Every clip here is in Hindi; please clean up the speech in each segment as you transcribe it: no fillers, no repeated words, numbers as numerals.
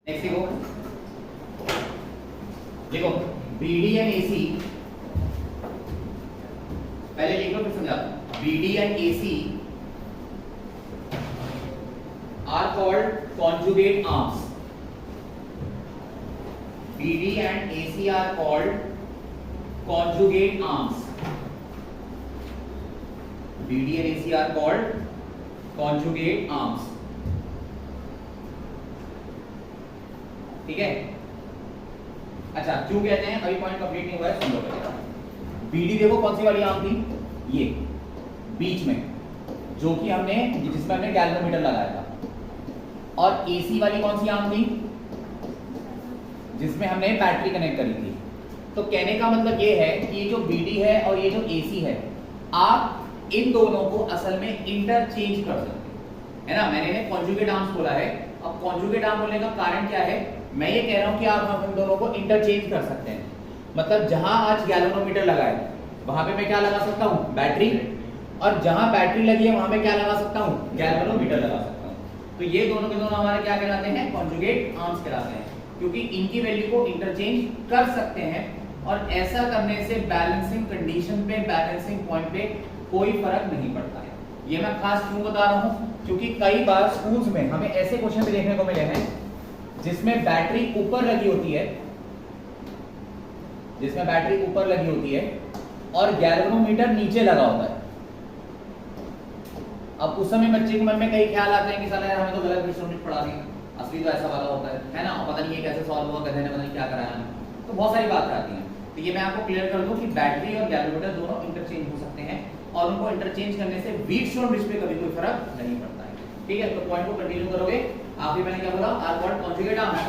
नेक्स्ट देखो, देखो BD एंड AC, पहले लिख लो फिर समझाता हूं। BD and AC are called conjugate arms. BD and AC are called conjugate arms. BD and AC are called conjugate arms. ठीक है? अच्छा, क्यों कहते हैं? अभी पॉइंट कंप्लीट नहीं हुआ है, सुन लो पहले। BD देखो कौन सी वाली आर्म थी? ये बीच में, जो कि हमने जिसमें हमने गैल्वेनोमीटर लगाया था। और AC वाली कौन सी आर्म थी? जिसमें हमने बैटरी कनेक्ट करी थी। तो कहने का मतलब ये है कि ये जो BD है और ये जो AC है, आप इन दोनों को असल में इंटरचेंज कर सकते हैं, है ना? मैंने इन्हें कॉन्जुगेट आर्म्स बोला है। अब कॉन्जुगेट आर्म बोलने का कारण क्या है? मैं ये कह रहा हूं कि आप हम इन दोनों को इंटरचेंज कर सकते हैं। मतलब जहां आज गैल्वेनोमीटर लगा है, वहां पे मैं क्या लगा सकता हूं? बैटरी। और जहां बैटरी लगी है, वहां मैं क्या लगा सकता हूं? गैल्वेनोमीटर लगा सकता हूं। तो ये दोनों के दोनों हमारे क्या कहलाते हैं? कॉन्जुगेट आर्म्स कहलाते हैं, क्योंकि इनकी वैल्यू को इंटरचेंज कर सकते हैं। और ऐसा करने से बैलेंसिंग कंडीशन पे, बैलेंसिंग पॉइंट पे कोई फर्क नहीं पड़ता है। ये मैं खास क्यों बता रहा हूं? क्योंकि कई बार स्कूल्स में हमें ऐसे क्वेश्चन भी देखने को मिले हैं जिसमें बैटरी ऊपर लगी होती है, जिसमें बैटरी ऊपर लगी होती है और गैल्वेनोमीटर नीचे लगा होता है। अब उस समय बच्चे के मन में कई ख्याल आते हैं कि साला यार हमें तो गलत इंस्ट्रूमेंट पढ़ा दिया, असली तो ऐसा वाला होता है ना? और पता नहीं ये कैसे सॉल्व हुआ, गधे ने पता नहीं क्या कराया। तो बहुत सारी बातें आती हैं। तो ये मैं आपको क्लियर कर दूं कि बैटरी और गैल्वेनोमीटर दोनों इंटरचेंज हो सकते हैं, और उनको इंटरचेंज करने से व्हीटस्टोन ब्रिज पे कभी कोई फर्क नहीं पड़ता है। ठीक है? तो पॉइंट को कंटिन्यू करोगे। आखिर मैंने क्या बोला? Are called conjugate arms,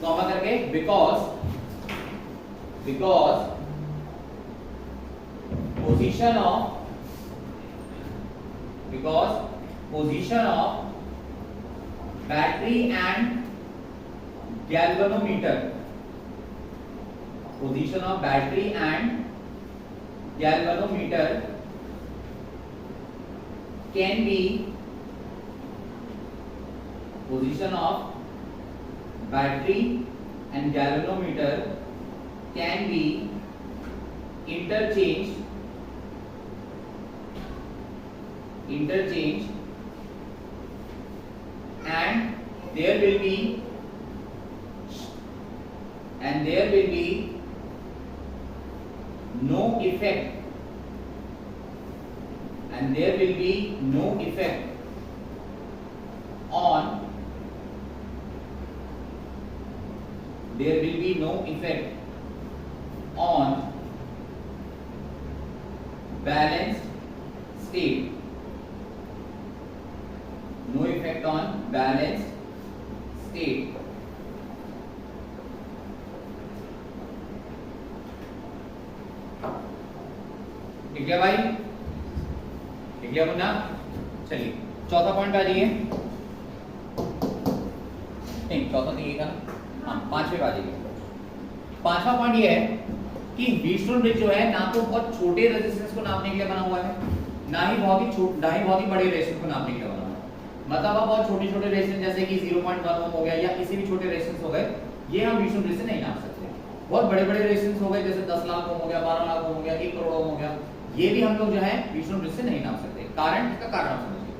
comma करके, because position of battery and galvanometer, position of battery and galvanometer can be, position of battery and galvanometer can be interchanged and there will be no effect, and there will be no effect on balanced state, no effect on balanced state. ठीक है भाई? ठीक है मुन्ना? चलिए चौथा पॉइंट आ जाइए। नहीं, चौथा तो ये था ना? हाँ, पांचवें आ जाइए। पांचवा पॉइंट ये है कि व्हीटस्टोन ब्रिज जो है, ना तो बहुत छोटे रेजिस्टेंस को नापने के लिए बना हुआ है, ना ही बहुत ही बड़े रेजिस्टेंस को नापने के लिए बना हुआ है। मतलब अब बहुत छोटे रेजिस्टेंस जैसे कि 0.1 ओम हो गया या किसी भी छोटे रेजिस्टेंस हो गए, ये हम व्हीटस्टोन ब्रिज से नहीं नाप सकते। बहुत बड़े रेजिस्टेंस हो गए जैसे 10 लाख ओम हो गया, 12 लाख ओम हो गया, 1 करोड़ ओम हो गया, ये भी हम लोग जो है व्हीटस्टोन ब्रिज से नहीं नाप सकते। कारण, इसका कारण आप समझिए।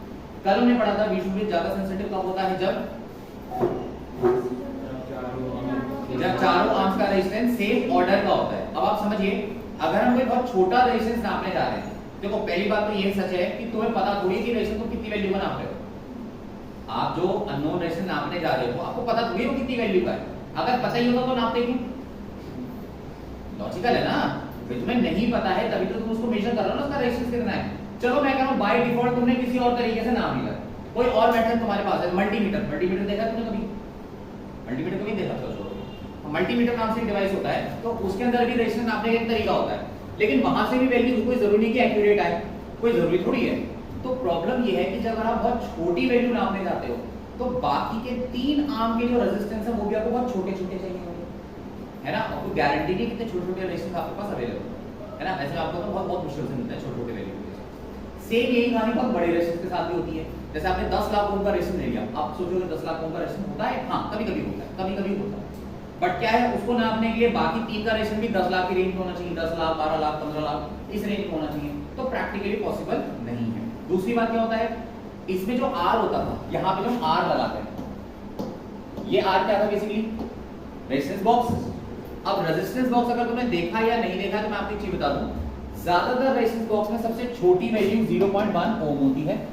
कल हमने पढ़ा था व्हीटस्टोन ब्रिज ज्यादा सेंसिटिव कब होता है? जब चारों आर्म्स का रेजिस्टेंस सेम ऑर्डर का होता है। अब आप समझिए, अगर हम कोई बहुत छोटा रेजिस्टेंस नापने जा रहे हैं, देखो पहली बात तो ये सच है कि तुम्हें पता थोड़ी है कि रेजिस्टेंस को कितनी वैल्यू का नाप रहे हो। आप जो अननोन रेजिस्टेंस नापने जा रहे हो, आपको पता थोड़ी है वो कितनी वैल्यू का है। अगर पता ही होता तो नापते क्यों? लॉजिकल है ना? तुम्हें नहीं पता है तभी तो तुम उसको मेजर कर रहे हो ना, उसका रेजिस्टेंस कितना है। चलो मैं कह रहा हूं बाय डिफॉल्ट तुमने किसी और तरीके से नाप लिया, कोई और मेथड तुम्हारे पास है, मल्टीमीटर देखा तुमने कभी? मल्टीमीटर कभी देखा? तो मल्टीमीटर नाम से एक डिवाइस होता है, तो उसके अंदर भी रेजिस्टेंस नापने का एक तरीका होता है, लेकिन वहां से भी वैल्यू कोई जरूरी नहीं कि एक्यूरेट आए, कोई जरूरी थोड़ी है। तो प्रॉब्लम ये है कि जब आप बहुत छोटी वैल्यू नापने जाते हो, तो बाकी के 3 आर्म के जो रेजिस्टेंस है वो भी आपको बहुत छोटे चाहिए होंगे, है ना? आपको गारंटी नहीं कितने छोटे रेजिस्टेंस आपके पास अवेलेबल है ना? ऐसे आपको तो बहुत मुश्किल से मिलता है छोटे वैल्यू के। सेम यही कहानी बहुत बड़े रेजिस्टेंस के साथ भी होती है। जैसे आपने 10 लाख ओम का रेजिस्टेंस ले लिया, आप सोचोगे 10 लाख ओम का रेजिस्टेंस होता है, हाँ कभी कभी होता है, कभी कभी होता है, बट क्या है उसको नापने के लिए बाकी तीन का रेजिस्टेंस भी 10 लाख की रेंज में होना चाहिए, 10 लाख 12 लाख 15 लाख इस रेंज में होना चाहिए, तो प्रैक्टिकली पॉसिबल नहीं है। दूसरी बात क्या होता है, इसमें जो आर होता था, यहाँ पे जो आर लगाते हैं, ये आर क्या था बेसिकली, रेजिस्टेंस बॉक्स। अब रेजिस्टेंस बॉक्स अगर तुमने देखा या नहीं देखा तो मैं आपको एक चीज बता दूं, ज्यादातर रेजिस्टेंस बॉक्स में सबसे छोटी वैल्यू 0.1 ओम होती है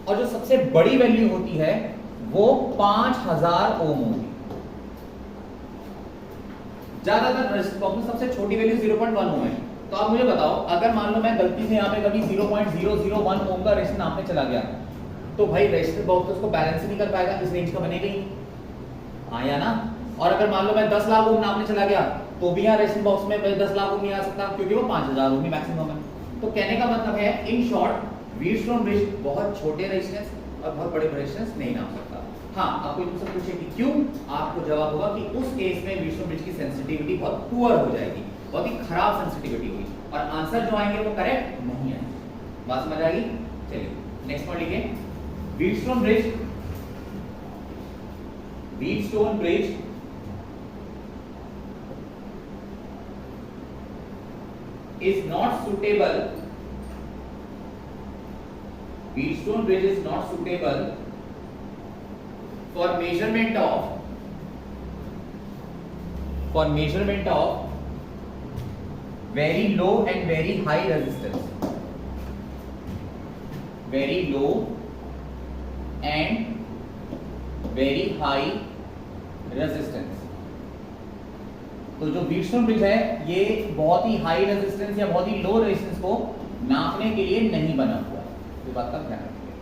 और जो सबसे बड़ी वैल्यू होती है वो 5000 ओम होती है। ज्यादातर रेजिस्टेंस बॉक्स में सबसे छोटी वैल्यू 0.1 ओम है। तो आप मुझे बताओ, अगर मान लो मैं गलती से यहाँ पे कभी 0.001 ओम का रेजिस्टेंस नापने चला गया, तो भाई रेजिस्टेंस बॉक्स तो उसको बैलेंस ही नहीं कर पाएगा, इस रेंज का बनेगा ही, हाँ या ना। और अगर मान लो मैं 10 लाख ओम नापने चला गया तो भी यहाँ रेजिस्टेंस बॉक्स में 10 लाख ओम नहीं आ सकता, क्योंकि वो 5000 ओम ही मैक्सिमम है। तो कहने का मतलब है इन शॉर्ट व्हीटस्टोन ब्रिज बहुत छोटे रेजिस्टेंस और बहुत बड़े रेजिस्टेंस नहीं नाप सकता। हाँ, आपको तुमसे पूछे कि क्यों, आपको जवाब होगा कि उस केस में व्हीटस्टोन ब्रिज की सेंसिटिविटी बहुत पुअर हो जाएगी, बहुत ही खराब सेंसिटिविटी होगी और आंसर जो आएंगे वो करेक्ट नहीं है। बात समझ आएगी? चलिए नेक्स्ट पॉइंट लिखिए, Wheatstone bridge, Wheatstone bridge is not suitable, Wheatstone bridge is not suitable for measurement of very low and very high resistance, very low and very high resistance। तो जो व्हीटस्टोन ब्रिज है ये बहुत ही हाई रेजिस्टेंस या बहुत ही लो रेजिस्टेंस को नापने के लिए नहीं बना हुआ है, इस बात का ध्यान रखिए।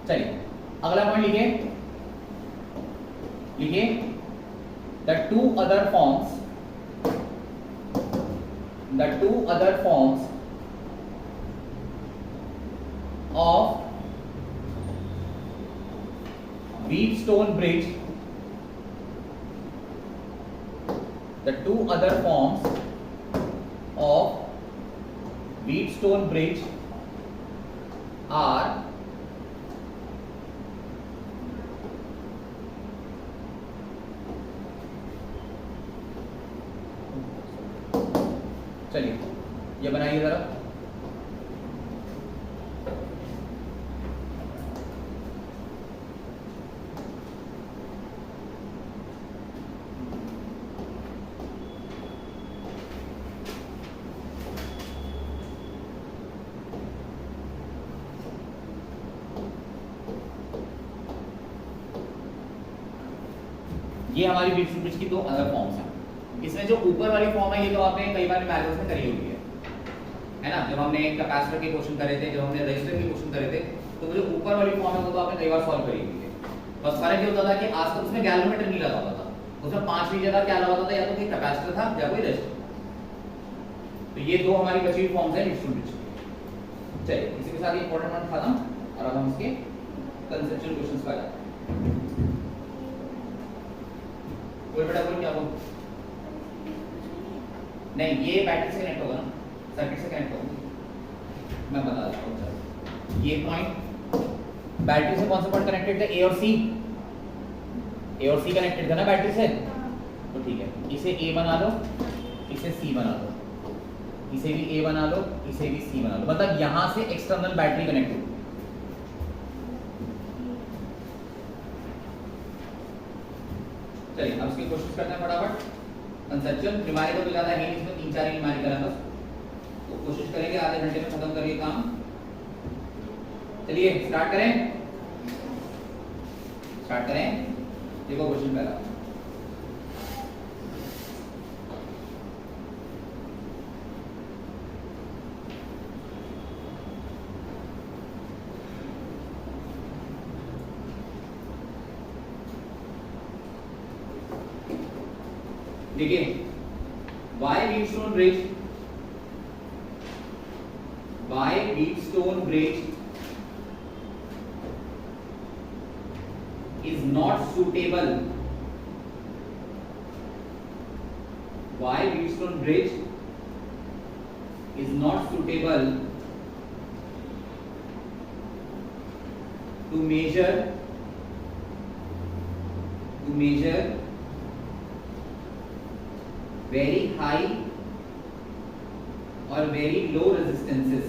चलिए अगला पॉइंट लिखिए, the two other forms of Wheatstone bridge, the two other forms of Wheatstone bridge are चलिए ये बनाइए जरा, ये हमारी व्हीटस्टोन ब्रिज की दो अदर फॉर्म्स हैं। इसमें जो ऊपर वाली फॉर्म है ये तो आपने कई बार मैथ्स में करी होगी है ना, जब हमने कैपेसिटर के क्वेश्चन करे थे, जब हमने रेजिस्टर के क्वेश्चन करे थे, तो जो ऊपर वाली फॉर्म है वो तो आपने कई बार सॉल्व करी हुई है। बस फर्क ये होता था कि आज तक उसमें गैल्वेनोमीटर नहीं लगा होता था, उसमें पांचवी जगह क्या लगा होता था, या तो कोई कैपेसिटर था या कोई रेजिस्टर। तो ये दो हमारी बची हुई फॉर्म्स हैं व्हीटस्टोन ब्रिज की। चलिए इसी के साथ ये इंपॉर्टेंट पॉइंट खत्म और अब हम इसके कंसेप्चुअल क्वेश्चंस पर जाते हैं। कोई बेटा कोई क्या बोल, नहीं ये बैटरी से कनेक्ट होगा ना, सर्किट से कनेक्ट होगा, मैं बता देता हूँ। ये पॉइंट बैटरी से कौन सा पॉइंट कनेक्टेड थे, ए और सी, ए और सी कनेक्टेड था ना बैटरी से, तो ठीक है इसे ए बना लो, इसे सी बना लो, इसे भी ए बना लो, इसे भी सी बना लो, मतलब यहां से एक्सटर्नल बैटरी कनेक्ट होगी। चलिए अब इसकी कोशिश करते हैं फटाफट। कंसेप्चुअल न्यूमेरिकल तो ज्यादा है नहीं, इसमें 3-4 ही न्यूमेरिकल है बस, तो कोशिश करेंगे आधे घंटे में खत्म करिए काम। चलिए स्टार्ट करें, देखो क्वेश्चन पहला, देखिए why Wheatstone bridge is not suitable, why Wheatstone bridge is not suitable to measure very high or very low resistances.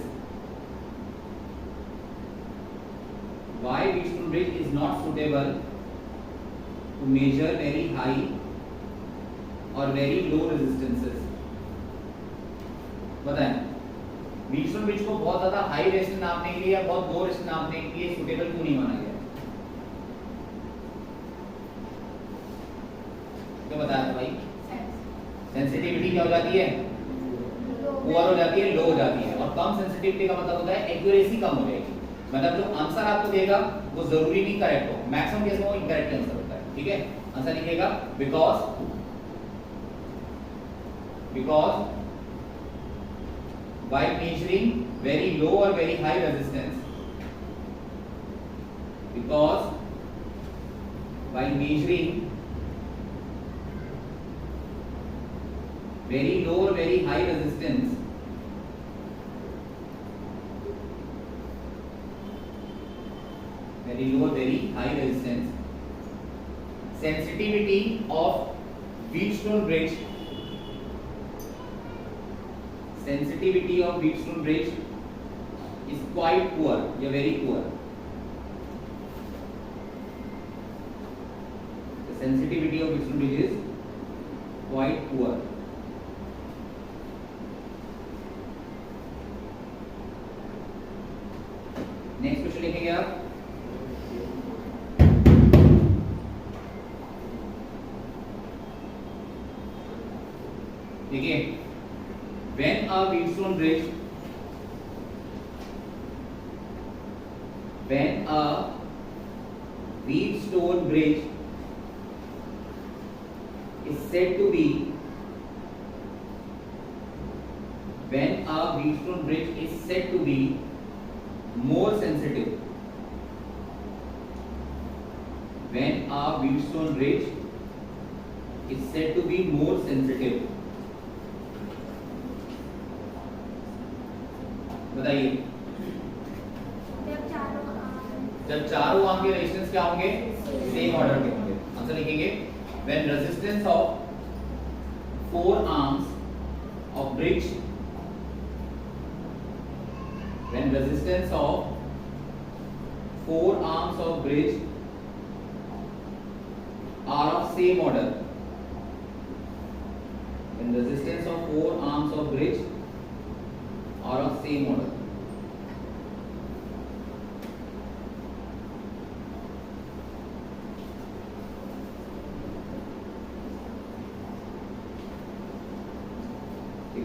Why Wheatstone bridge is not suitable to measure very high or very low resistances? बताएं, Wheatstone bridge को बहुत ज्यादा हाई रेजिस्टेंस नापने के लिए या बहुत लो रेजिस्टेंस नापने के लिए सुटेबल क्यों नहीं माना गया? क्या बताया था भाई? सेंसिटिविटी क्या हो जाती है? पुअर हो जाती है, लो हो जाती है। और कम सेंसिटिविटी का मतलब होता है एक्यूरेसी कम हो जाएगी। मतलब जो आंसर आपको देगा वो जरूरी नहीं करेक्ट हो, मैक्सिमम केस में वो इनकरेक्ट आंसर होता है। ठीक है, आंसर लिखिएगा because by measuring very low or very high resistance, because by measuring very low or very high resistance, very low or very high resistance, sensitivity of Wheatstone bridge, sensitivity of Wheatstone bridge is quite poor या very poor. The sensitivity of Wheatstone bridge is quite poor. Next question लिखेंगे आप, देखिए, when a Wheatstone bridge is said to be more sensitive, when a Wheatstone bridge is said to be more sensitive, बताइए, जब चारों आर्म के रेजिस्टेंस क्या होंगे? सेम ऑर्डर के होंगे। आंसर लिखेंगे when resistance of 4 arms of bridge, when resistance of 4 arms of bridge are of same order, when resistance of 4 arms of bridge are of same order,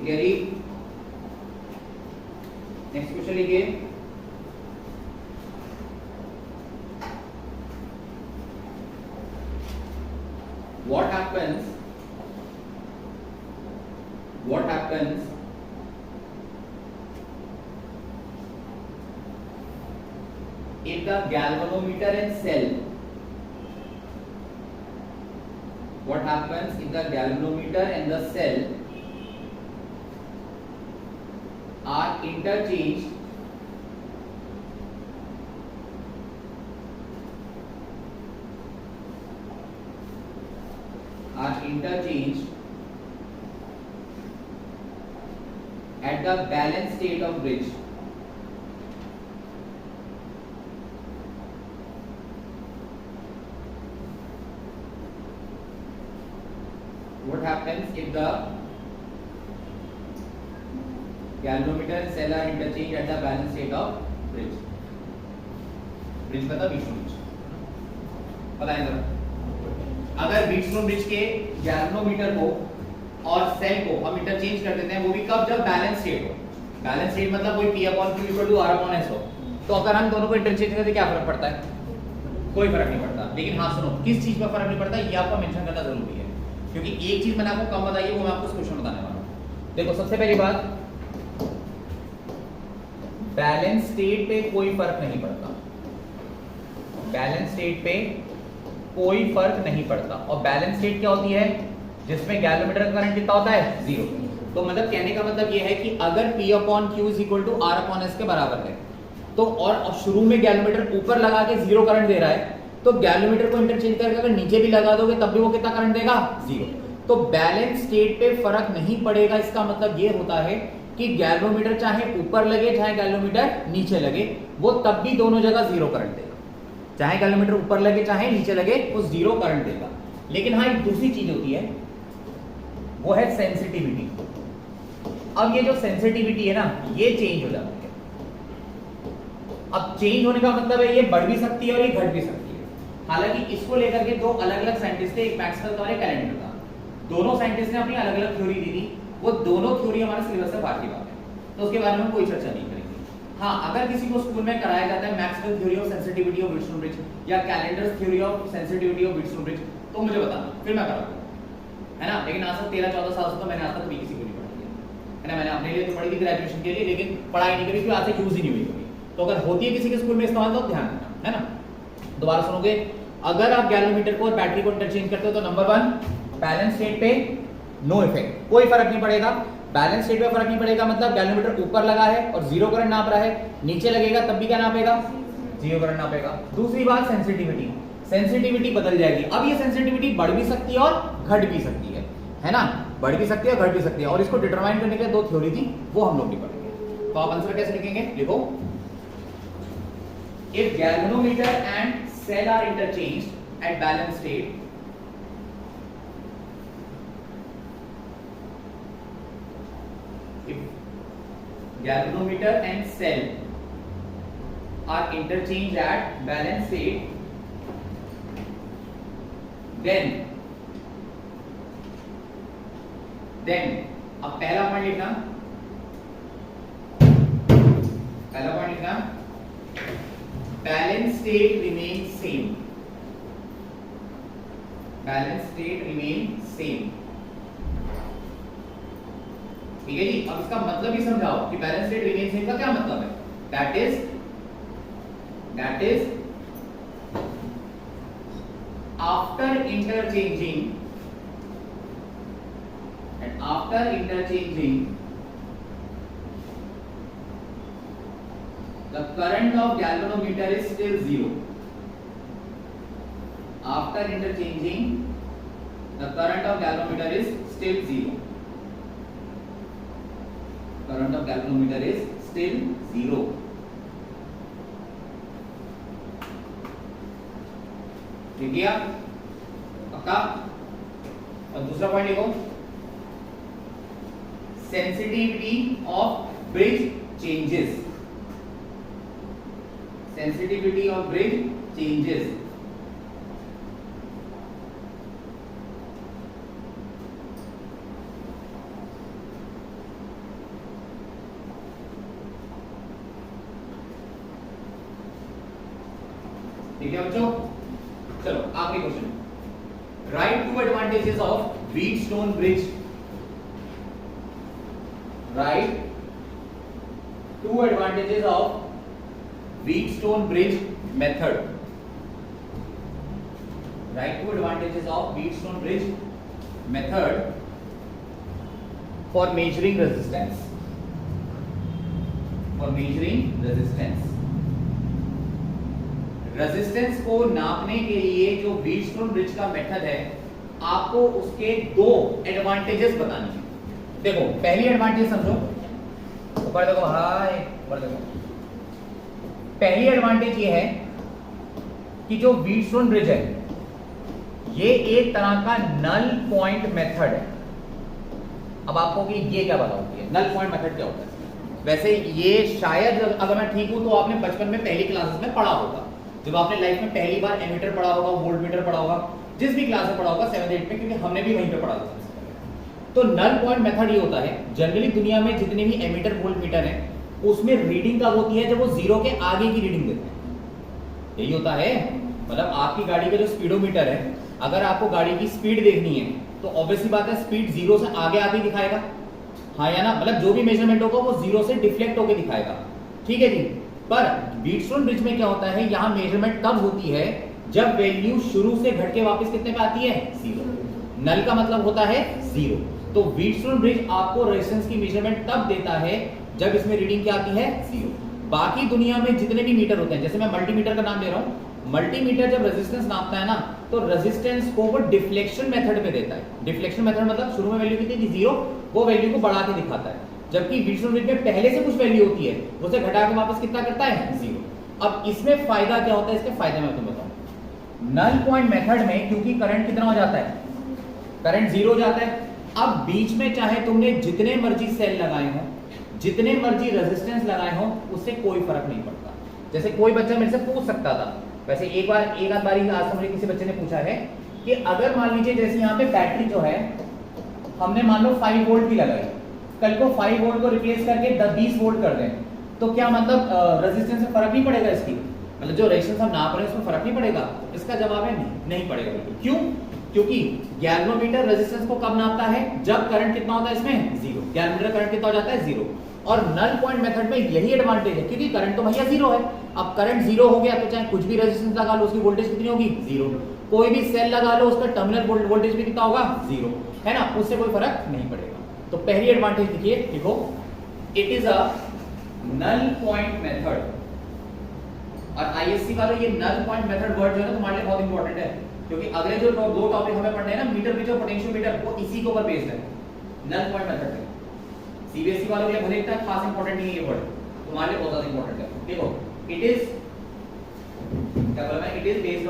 clearly. Next question लिखिए, what happens if the galvanometer and cell, what happens if the galvanometer and the cell are interchanged at the balanced state of bridge? What happens if the galvanometer and cell are interchanged at the balanced state of bridge? Bridge मतलब Wheatstone bridge। बताएं जरा, अगर Wheatstone bridge के गैल्वेनोमीटर को और सेल को हम इंटरचेंज कर देते हैं, वो भी कब? जब बैलेंस स्टेट हो। बैलेंस स्टेट मतलब कोई P/Q=R/S हो। तो अगर हम दोनों को इंटरचेंज करते क्या फर्क पड़ता है? कोई फर्क नहीं पड़ता। लेकिन हाँ सुनो, किस चीज पर फर्क नहीं पड़ता ये आपको मेंशन करना जरूरी है, क्योंकि एक चीज मैंने आपको कम बताई है, वो मैं आपको क्वेश्चन बताने वाला हूं। देखो, सबसे पहली बात, बैलेंस स्टेट पे कोई फर्क नहीं पड़ता, बैलेंस स्टेट पे कोई फर्क नहीं पड़ता। और बैलेंस स्टेट क्या होती है? जिसमें गैल्वेनोमीटर का करंट कितना होता है? 0। तो मतलब कहने का मतलब ये है कि अगर P upon Q is equal to R upon S के बराबर है तो और शुरू में गैल्वेमीटर ऊपर लगा के 0 करंट दे रहा है, तो गैल्वेमीटर को इंटरचेंज करके अगर नीचे भी लगा दोगे तब भी वो कितना करंट देगा? 0। तो बैलेंस स्टेट पे फर्क नहीं पड़ेगा, इसका मतलब ये होता है कि गैल्वेमीटर चाहे ऊपर लगे चाहे गैल्वेमीटर नीचे लगे, वो तब भी दोनों जगह 0 करंट देगा। चाहे गैल्वेमीटर ऊपर लगे चाहे नीचे लगे वो 0 करंट देगा। लेकिन हाँ एक दूसरी चीज होती है, वो है सेंसिटिविटी। अब ये जो सेंसिटिविटी है ना, ये चेंज हो जाती है। अब चेंज होने का मतलब है ये बढ़ भी सकती है और ये घट भी सकती है। हालांकि इसको लेकर के दो अलग अलग साइंटिस्ट थे, एक मैक्सवेल का और एक कैलेंडर का। दोनों साइंटिस्ट ने अपनी अलग अलग थ्योरी दी थी, वो दोनों थ्योरी हमारे सिलेबस से बाहर की बात है, तो उसके बारे में कोई चर्चा नहीं करेंगे। हाँ, अगर किसी को स्कूल में कराया जाता है Maxwell theory of sensitivity of Wheatstone bridge या Callendar's theory of sensitivity of Wheatstone bridge, तो मुझे बताना, फिर मैं कराऊंगा, है ना। लेकिन आज तक 13-14 साल से तो मैंने आज तक कभी किसी को नहीं पढ़ाई है ना। मैंने अपने लिए तो पढ़ी थी ग्रेजुएशन के लिए, लेकिन पढ़ाई नहीं करी, क्योंकि आज तक यूज ही नहीं हुई कभी। तो अगर होती है किसी के स्कूल में इस्तेमाल तो ध्यान देना, है ना। दोबारा सुनोगे, अगर आप गैल्वेमीटर को और बैटरी को इंटरचेंज करते हो तो नंबर 1 बैलेंस स्टेट पे नो इफेक्ट, कोई फर्क नहीं पड़ेगा। बैलेंस स्टेट पे फर्क नहीं पड़ेगा मतलब गैल्वेमीटर ऊपर लगा है और 0 करंट नाप रहा है, नीचे लगेगा तब भी क्या नापेगा? 0 करंट नापेगा। दूसरी बात सेंसिटिविटी, सेंसिटिविटी बदल जाएगी। अब ये सेंसिटिविटी बढ़ भी सकती है और घट भी सकती है ना। बढ़ भी सकती है और घट भी सकती है, और इसको डिटरमाइन करने के लिए 2 थ्योरी थी, वो हम लोग नहीं पढ़ेंगे। तो आप आंसर कैसे लिखेंगे? लिखो, if galvanometer and cell are interchanged at balance state, if galvanometer and cell are interchanged at balance state, then अब पहला पॉइंट लिखना, balance state remain same, balance state remain same. ठीक है जी। अब इसका मतलब ही समझाओ कि बैलेंस स्टेट रिमेन सेम का क्या मतलब है। That is after interchanging the current of galvanometer is still 0. After interchanging, the current of galvanometer is still 0. Current of galvanometer is still 0. ठीक है पक्का। और दूसरा पॉइंट लिखो, sensitivity of bridge changes, sensitivity of bridge changes। ठीक है बच्चों, चलो आखिरी question, right 2 advantages of Wheatstone bridge, write 2 advantages of Wheatstone bridge method, write 2 advantages of Wheatstone bridge method for measuring resistance, for measuring resistance। Resistance को नापने के लिए जो व्हीटस्टोन ब्रिज का मेथड है, आपको उसके 2 एडवांटेजेस बताने हैं। देखो पहली एडवांटेज समझो, ऊपर देखो, हाय ऊपर देखो। पहली एडवांटेज ये है कि जो व्हीटस्टोन ब्रिज है ये एक तरह का नल पॉइंट मेथड है। अब आपको कि ये क्या बताऊंगी, नल पॉइंट मेथड क्या होता है। वैसे ये शायद अगर मैं ठीक हूं तो आपने बचपन में पहली क्लासेस में पढ़ा होगा, जब आपने लाइफ में पहली बार एमीटर पढ़ा होगा, वोल्टमीटर पढ़ा होगा, जिस भी क्लास में पढ़ा होगा 7th-8th में, क्योंकि हमने भी वहीं पे पढ़ा था। तो नल पॉइंट मेथड ये होता है, जनरली दुनिया में जितने भी एमीटर वोल्टमीटर हैं उसमें रीडिंग कब होती है? जब वो 0 के आगे की रीडिंग देते हैं। यही होता है, मतलब आपकी गाड़ी का जो स्पीडोमीटर है, अगर आपको गाड़ी की स्पीड देखनी है तो ऑब्वियसली बात है स्पीड 0 से आगे आके दिखाएगा, हाँ या ना। मतलब जो भी मेजरमेंट होगा वो 0 से डिफ्लेक्ट होकर दिखाएगा, ठीक है जी। पर व्हीटस्टोन ब्रिज में क्या होता है, यहाँ मेजरमेंट तब होती है जब वैल्यू शुरू से घट के वापस कितने पे आती है? 0। नल का मतलब होता है 0। तो व्हीटस्टोन ब्रिज आपको रेजिस्टेंस की मेजरमेंट तब देता है जब इसमें रीडिंग क्या आती है 0। बाकी दुनिया में जितने भी मीटर होते हैं, जैसे मैं मल्टीमीटर का नाम ले रहा हूं, मल्टीमीटर जब रेजिस्टेंस नापता है ना तो रेजिस्टेंस को वो डिफ्लेक्शन मेथड में देता है। डिफ्लेक्शन मेथड मतलब शुरू में वैल्यू कितनी थी 0, वो वैल्यू को बढ़ा के दिखाता है, जबकि व्हीटस्टोन ब्रिज में पहले से कुछ वैल्यू होती है, उसे घटा के वापस कितना करता है 0। अब इसमें फायदा क्या होता है, इसके फायदे मैं तुम्हें बताऊं। नल पॉइंट मेथड में क्योंकि करंट कितना हो जाता है, करंट 0 हो जाता है। अब बीच में चाहे तुमने जितने मर्जी सेल लगाए हो, जितने मर्जी रेजिस्टेंस लगाए हो, उससे कोई फर्क नहीं पड़ता। जैसे कोई बच्चा मेरे से पूछ सकता था, वैसे एक आध बारी आज मुझे किसी बच्चे ने पूछा है कि अगर मान लीजिए जैसे यहाँ पे बैटरी जो है हमने मान लो 5 वोल्ट की लगाई, कल को 5 वोल्ट को रिप्लेस करके 20 वोल्ट कर दें, तो क्या मतलब रेजिस्टेंस में फर्क नहीं पड़ेगा? इसकी मतलब जो रेजिस्टेंस हम नाप रहे हैं उसमें फर्क नहीं पड़ेगा? इसका जवाब है नहीं पड़ेगा। क्यों? क्योंकि गैल्वेनोमीटर रेजिस्टेंस को कब नापता है? जब करंट कितना होता है इसमें 0। गैल्वेनोमीटर करंट कितना हो जाता है 0। और नल पॉइंट मेथड में यही एडवांटेज है, क्योंकि करंट तो भैया 0 है। अब करंट 0 हो गया तो चाहे कुछ भी रेजिस्टेंस लगा लो उसकी वोल्टेज कितनी होगी 0। कोई भी सेल लगा लो उसका टर्मिनल वोल्टेज भी कितना होगा 0, है ना, उससे कोई फर्क नहीं पड़ेगा। तो पहली एडवांटेज देखिए, देखो it is a null point method. और आईएससी वालों ये नल पॉइंट मेथड वर्ड जो है ना तुम्हारे लिए बहुत इंपॉर्टेंट है, क्योंकि अगले जो दो टॉपिक हमें पढ़ने हैं ना, मीटर ब्रिज और पोटेंशियोमीटर, वो इसी के ऊपर बेस्ड है, नल पॉइंट मेथड पे। सीबीएसई वालों के लिए भले इतना खास इंपॉर्टेंट नहीं है ये वर्ड, तुम्हारे लिए बहुत ज्यादा इंपॉर्टेंट है। देखो इट इज क्या बोला मैं, इट इज बेस्ड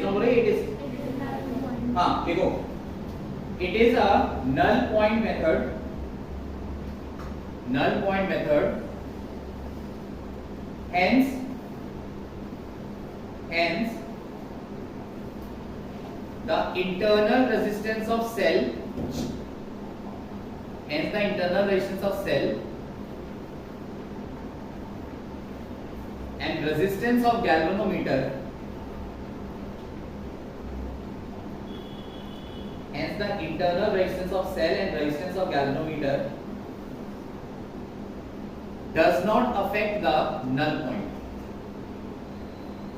ऑन बोले इट इज, हां देखो it is a null point method, null point method, hence the internal resistance of cell, and resistance of galvanometer, hence the internal resistance of cell and resistance of galvanometer does not affect the null point,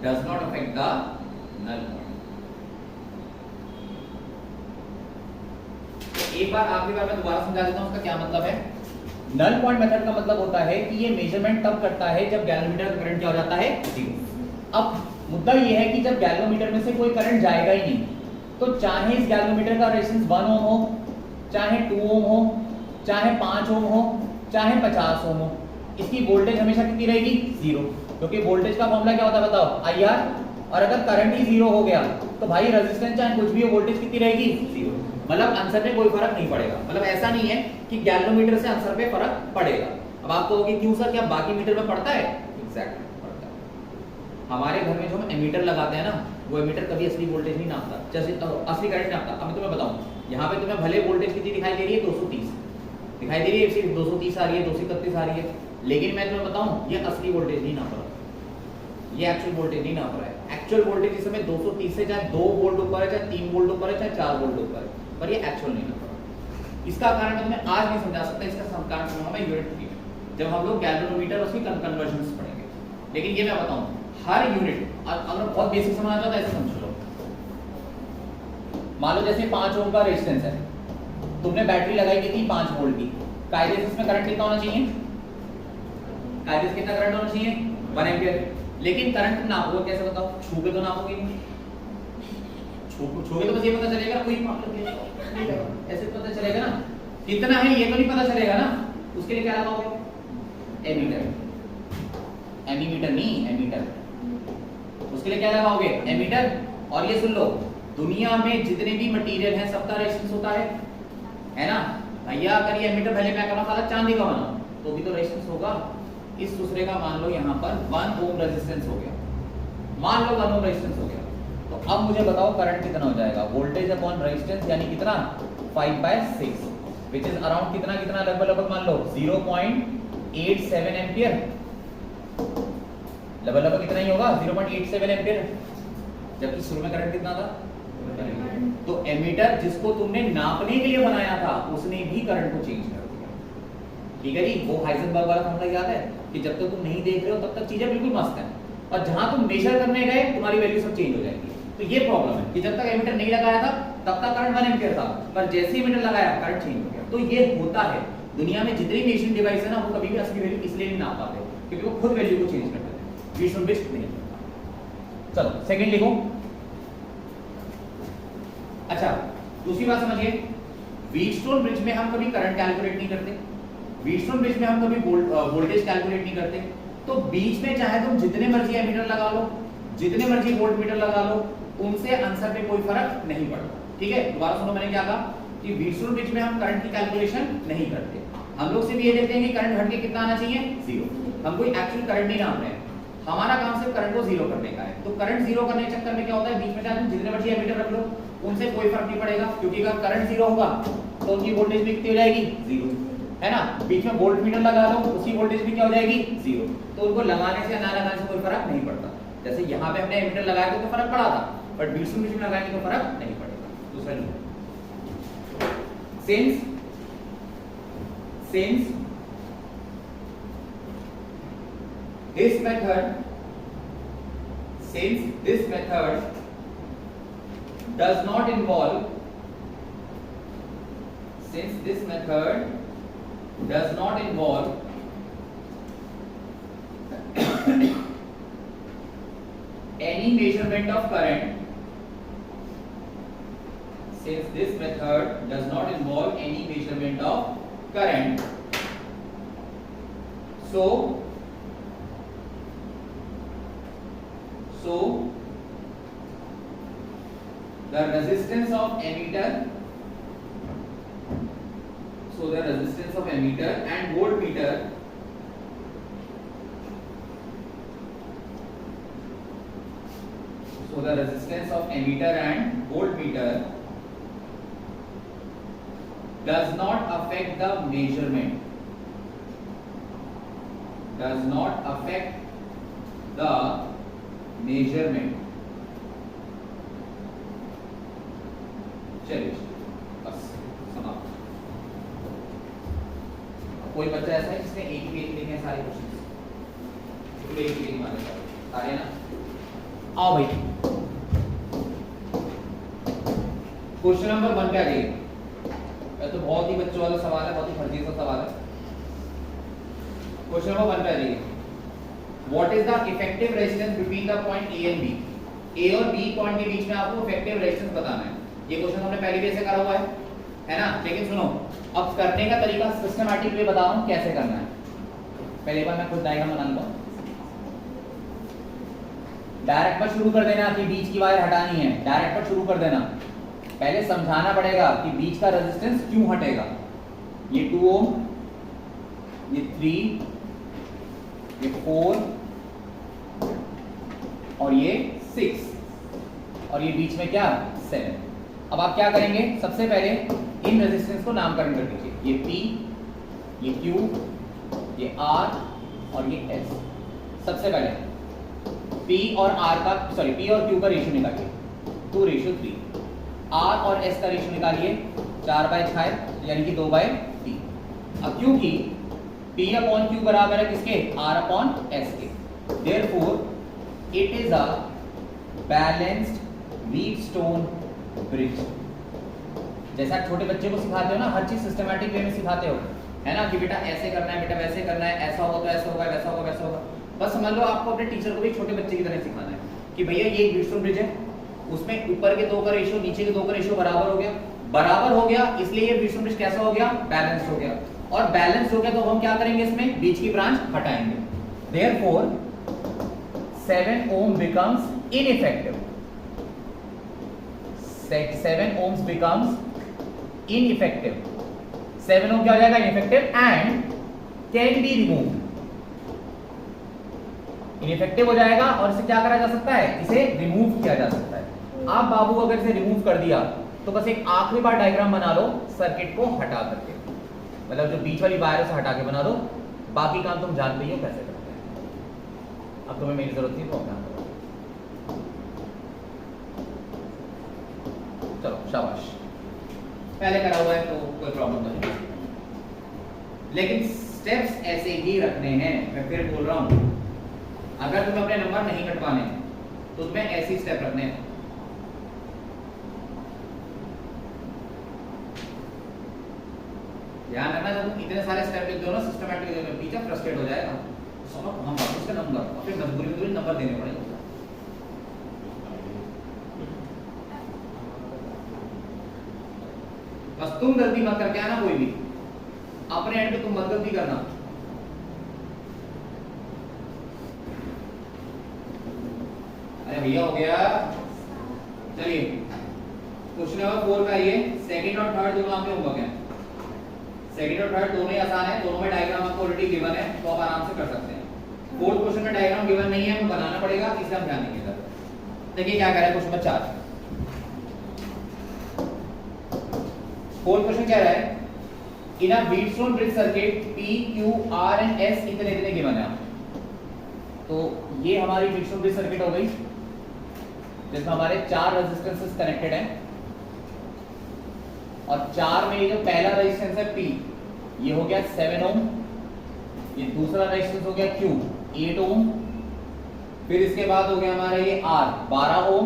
does not affect the null point। तो एक बार आखिरी बार मैं दोबारा समझा देता हूं उसका क्या मतलब है। नल पॉइंट मेथड का मतलब होता है कि ये मेजरमेंट तब करता है जब गैल्वेनोमीटर का करंट क्या हो जाता है 0। अब मुद्दा ये है कि जब गैल्वेनोमीटर में से कोई करंट जाएगा ही नहीं, तो चाहे इस गैल्वेनोमीटर का रेजिस्टेंस 1 ओम हो, चाहे 2 ओम हो, चाहे 5 ओम हो, चाहे 50 ओम हो, इसकी वोल्टेज हमेशा कितनी रहेगी 0, क्योंकि वोल्टेज का फॉर्मूला क्या होता है बताओ, IR। और अगर करंट ही 0 हो गया तो भाई रेजिस्टेंस चाहे कुछ भी हो, वोल्टेज कितनी रहेगी 0। मतलब आंसर में कोई फर्क नहीं पड़ेगा। मतलब ऐसा नहीं है कि गैल्वेनोमीटर से आंसर पे फर्क पड़ेगा। अब आप कहोगे क्यों सर, क्या बाकी मीटर में पड़ता है? एग्जैक्टली पड़ता है। हमारे घर में जो हम एमीटर लगाते हैं ना, वो एमीटर कभी असली वोल्टेज नहीं नापता, जैसे असली करंट नापता। अब मैं तुम्हें बताऊं, यहाँ पे तुम्हें भले वोल्टेज कितनी दिखाई दे रही है 230 दिखाई दे रही है, सिर्फ 230 आ रही है, 231 आ रही है, लेकिन मैं तुम्हें बताऊं ये असली वोल्टेज नहीं नाप रहा, ये एक्चुअल वोल्टेज नहीं नाप रहा है। एक्चुअल वोल्टेज इस समय 230 से चाहे 2 वोल्ट ऊपर है, चाहे 3 वोल्ट ऊपर है, चाहे 4 वोल्ट ऊपर है, पर ये एक्चुअल नहीं नाप रहा। इसका कारण मैं तुम्हें आज नहीं समझा सकता, इसका कारण समझाऊंगा मैं यूनिट 3 में, जब हम लोग गैल्वेनोमीटर उसकी कन्वर्जन्स पढ़ेंगे। लेकिन ये मैं बताऊं हर यूनिट, अगर बहुत बेसिक समझना चाहो तो ऐसे समझ लो, मान लो जैसे 5 ओम का रेजिस्टेंस है, तुमने बैटरी लगाई थी 5 वोल्ट की, कायदे से इसमें करंट कितना होना चाहिए? कायदे से कितना करंट होना चाहिए? 1 एम्पीयर। लेकिन करंट नापोगे कैसे बताओ? छू के तो नापोगे नहीं, छू के तो बस ये पता चलेगा कोई ऐसे पता चलेगा ना कितना है, ये तो नहीं पता चलेगा ना। उसके लिए क्या लगाओगे? एमीटर। एमीमीटर नहीं, एमीटर। उसके लिए क्या लगाओगे? एमीटर। और ये सुन लो, दुनिया में जितने भी मटेरियल हैं सबका रेजिस्टेंस होता है ना भैया। अगर ये एमीटर भले मैं कहना साला चांदी का बनाऊं तो भी तो रेजिस्टेंस होगा। इस दूसरे का मान लो यहाँ पर 1 ओम रेजिस्टेंस हो गया, मान लो 1 ओम रेजिस्टेंस हो गया, तो अब मुझे बताओ करंट कितना हो जाएगा? वोल्टेज अपॉन रेजिस्टेंस यानी कितना? 5/6 विच इज अराउंड कितना लगभग मान लो 0.87 एम्पियर, लगभग कितना ही होगा 0.87 एम्पियर, जबकि शुरू में करंट कितना था? तो एमीटर जिसको तुमने नापने के लिए बनाया था उसने भी करंट को चेंज कर दिया। ठीक है जी, वो हाइजेनबर्ग वाला फॉर्मूला याद है कि जब तक तुम नहीं देख रहे हो तब तक चीजें बिल्कुल मस्त हैं, और जहां तुम मेजर करने गए तुम्हारी वैल्यू सब चेंज हो जाएगी। तो ये प्रॉब्लम है कि जब तक एमीटर नहीं लगाया था तब तक करंट 1 एम्पीयर था, पर जैसे ही एमीटर लगाया करंट चेंज हो गया। तो ये होता है दुनिया में जितनी मेजरिंग डिवाइस है ना, वो कभी भी असली वैल्यू इसलिए नहीं नाप पाते क्योंकि वो खुद वैल्यू को चेंज कर देते हैं, व्हीटस्टोन ब्रिज नहीं करता। चलो सेकंड लिखो। अच्छा दूसरी बात समझिए, व्हीटस्टोन ब्रिज में हम कभी करंट कैलकुलेट नहीं करते, व्हीटस्टोन ब्रिज में हम कभी वोल्टेज कैलकुलेट नहीं करते। तो बीच में चाहे तुम जितने मर्जी एमीटर लगा लो, जितने मर्जी वोल्टमीटर लगा लो, उनसे आंसर पे कोई फर्क नहीं पड़ता। ठीक है, दोबारा सुनो मैंने क्या कहा कि व्हीटस्टोन ब्रिज में हम करंट की कैलकुलेशन नहीं करते। हम लोग सिर्फ ये देखते हैं कि करंट हट के कितना आना चाहिए, 0। हम कोई एक्चुअल करंट नहीं नाप रहे हैं, हमारा काम सिर्फ करंट को 0 करने का है। तो करंट 0 करने के चक्कर में क्या होता है, बीच में चाहे तुम जितने मर्जी एमीटर रख लो, उनसे कोई फर्क नहीं पड़ेगा, क्योंकि अगर करंट 0 होगा तो उनकी वोल्टेज भी कितनी हो जाएगी, 0, है ना। बीच में वोल्टमीटर लगा लो, उसकी वोल्टेज भी क्या हो जाएगी, 0। तो उनको लगाने से या ना लगाने से कोई फर्क नहीं पड़ता। जैसे यहाँ पे हमने एमीटर लगाया तो फर्क पड़ा था, बट व्हीटस्टोन ब्रिज में लगाएंगे तो फर्क नहीं पड़ेगा। दूसरा लिखो, since this method does not involve any measurement of current, since this method does not involve any measurement of current, so the resistance of emitter and voltmeter does not affect the measurement, चलिए बस समाप्त। कोई बच्चा ऐसा है जिसने एक ही लिखे हैं सारे क्वेश्चन, एक ही लिखने वाले सारे ना। आओ भाई क्वेश्चन नंबर 1 पे आ जाइए। तो बहुत ही बच्चों वाला सवाल है, बहुत ही फर्जी सा सवाल है। क्वेश्चन नंबर 1 पे आ जाइए। What is the effective resistance between the point A and B. A और बी पॉइंट के बीच में आपको इफेक्टिव रेजिस्टेंस बताना है। ये क्वेश्चन हमने पहले भी ऐसे करा हुआ है ना। लेकिन सुनो, अब करने का तरीका सिस्टमैटिक वे बता रहा हूं कैसे करना है। पहले बार मैं खुद डायग्राम बना लूंगा। डायरेक्ट पर शुरू कर देना कि बीच की वायर हटानी है, डायरेक्ट पर शुरू कर देना। पहले समझाना पड़ेगा कि बीच का रेजिस्टेंस क्यों हटेगा। ये 2 ओम, ये 3, ये 4 और ये 6 और ये बीच में क्या 7। अब आप क्या करेंगे, सबसे पहले इन रेजिस्टेंस को नामकरण कर दीजिए। ये P, ये Q, ये R और ये S। सबसे पहले P और Q का रेशियो निकालिए, 2:3। R और S का रेशियो निकालिए, 4/6 यानी कि 2/3। अब क्योंकि P/Q बराबर है किसके, R/S के, therefore it is a balanced Wheatstone bridge. जैसा छोटे बच्चे को सिखाते हो ना, हर चीज सिस्टमैटिक वे में सिखाते हो, है ना, कि बेटा ऐसे करना है, बेटा वैसे करना है, ऐसा होगा तो ऐसा होगा, वैसा होगा वैसा होगा। बस समझ लो आपको अपने टीचर को भी छोटे बच्चे की तरह सिखाना है कि भैया ये एक व्हीटस्टोन ब्रिज है, उसमें ऊपर के 2 का रेशियो, नीचे के 2 का रेशियो बराबर हो गया। बराबर हो गया इसलिए ये व्हीटस्टोन ब्रिज कैसा हो गया, बैलेंस हो गया। और बैलेंस हो गया तो हम क्या करेंगे, इसमें बीच की ब्रांच हटाएंगे। देयरफॉर 7 ओम becomes ineffective. 7 ohms becomes ineffective. 7 ohm क्या हो जाएगा, ineffective and can be removed. Ineffective हो जाएगा और इसे क्या करा जा सकता है, इसे रिमूव किया जा सकता है। आप बाबू अगर इसे रिमूव कर दिया तो बस एक आखिरी बार डायग्राम बना लो सर्किट को हटा करके, मतलब जो बीच वाली वायर से हटा के बना दो। बाकी काम तुम जानते ही हो कैसे करते हैं। अब तुम्हें मेरी जरूरत नहीं तो अपना करो। चलो शाबाश, पहले करा हुआ है तो कोई प्रॉब्लम नहीं, लेकिन स्टेप्स ऐसे ही रखने हैं। मैं फिर बोल रहा हूं, अगर तुम्हें अपने नंबर नहीं कटवाने तो तुम्हें ऐसे स्टेप रखने हैं। ध्यान रखना, जब तुम इतने सारे स्टेप लिख दो ना सिस्टमैटिक, टीचर फ्रस्ट्रेट हो जाएगा, सब हम उसका नंबर और फिर मजबूरी नंबर देने पड़ेंगे। बस तुम गलती मत करके आना, कोई भी अपने एंड पे तुम मत गलती करना। अरे भैया हो गया। चलिए क्वेश्चन नंबर 4 का ये सेकंड और थर्ड दोनों आपके होमवर्क है। सेकंड और थर्ड दोनों ही आसान है, दोनों में डायग्राम आपको ऑलरेडी गिवन है, तो आप आराम से कर सकते हैं। फोर्थ क्वेश्चन में डायग्राम गिवन नहीं है, हमें बनाना पड़ेगा, इसलिए हम ध्यान देंगे। देखिए क्या कर रहा है क्वेश्चन नंबर 4। फोर्थ क्वेश्चन क्या रहा है, in a Wheatstone bridge circuit P, Q, R and S इतने इतने गिवन है। तो ये हमारी व्हीटस्टोन ब्रिज सर्किट हो गई, जिसमें हमारे 4 रेजिस्टेंसेस कनेक्टेड हैं, और 4 में ये जो पहला रेजिस्टेंस है P, ये हो गया 7 ओम, ये दूसरा रेजिस्टेंस हो गया Q 8 ओम, फिर इसके बाद हो गया हमारा ये R 12 ओम,